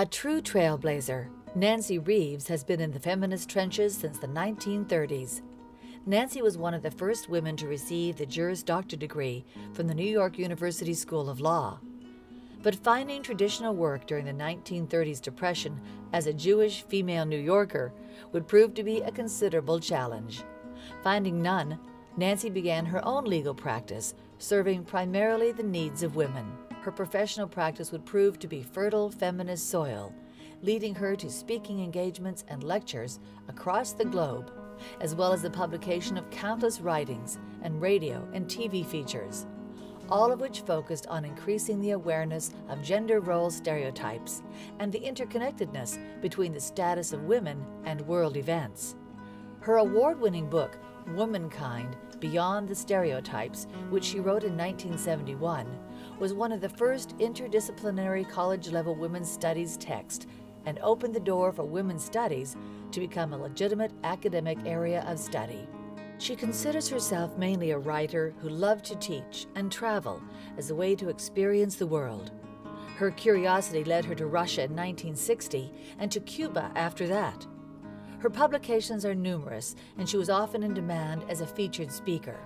A true trailblazer, Nancy Reeves has been in the feminist trenches since the 1930s. Nancy was one of the first women to receive the Juris Doctor degree from the New York University School of Law. But finding traditional work during the 1930s Depression as a Jewish female New Yorker would prove to be a considerable challenge. Finding none, Nancy began her own legal practice, serving primarily the needs of women. Her professional practice would prove to be fertile feminist soil, leading her to speaking engagements and lectures across the globe, as well as the publication of countless writings and radio and TV features, all of which focused on increasing the awareness of gender role stereotypes and the interconnectedness between the status of women and world events. Her award-winning book, Womankind: Beyond the Stereotypes, which she wrote in 1971, was one of the first interdisciplinary college-level women's studies text and opened the door for women's studies to become a legitimate academic area of study. She considers herself mainly a writer who loved to teach and travel as a way to experience the world. Her curiosity led her to Russia in 1960 and to Cuba after that. Her publications are numerous, and she was often in demand as a featured speaker.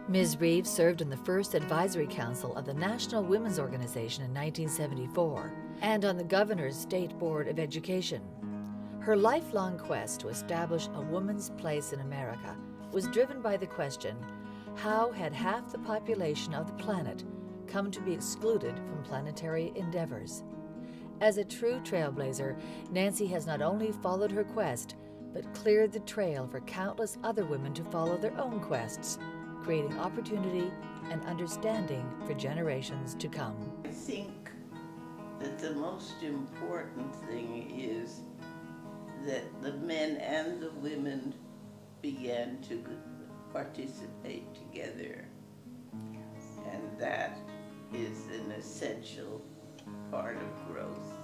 Ms. Reeves served on the first advisory council of the National Women's Organization in 1974 and on the Governor's State Board of Education. Her lifelong quest to establish a woman's place in America was driven by the question, how had half the population of the planet come to be excluded from planetary endeavors? As a true trailblazer, Nancy has not only followed her quest, but cleared the trail for countless other women to follow their own quests, creating opportunity and understanding for generations to come. I think that the most important thing is that the men and the women began to participate together, and that is an essential part of growth.